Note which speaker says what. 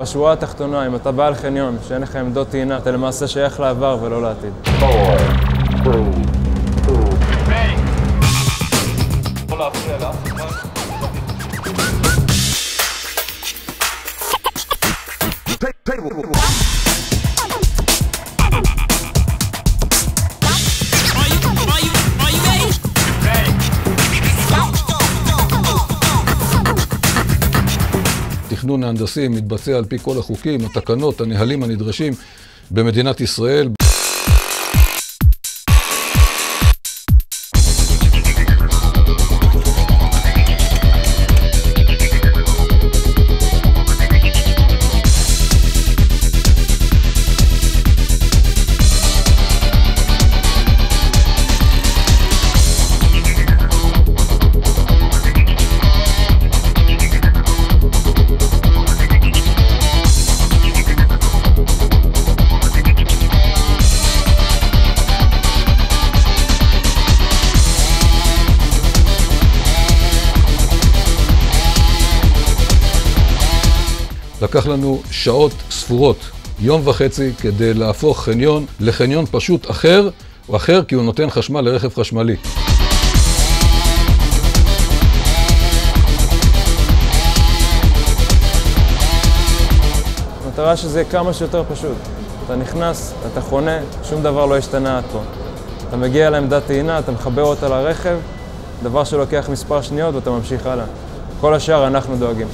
Speaker 1: בשורה התחתונה, אם אתה בעל חניון, שאין לך עמדות טעינה, אתה למעשה שייך לעבר ולא לעתיד.
Speaker 2: התכנון ההנדסי מתבצע על פי כל החוקים, התקנות, הנהלים הנדרשים במדינת ישראל. לקח לנו שעות ספורות, יום וחצי, כדי להפוך חניון לחניון פשוט אחר, או אחר כי הוא נותן חשמל לרכב חשמלי.
Speaker 1: המטרה שזה יהיה כמה שיותר פשוט. אתה נכנס, אתה חונה, שום דבר לא השתנה עד פה. אתה מגיע לעמדת טעינה, אתה מחבר אותה לרכב, דבר שלוקח מספר שניות ואתה ממשיך הלאה. כל השאר אנחנו דואגים.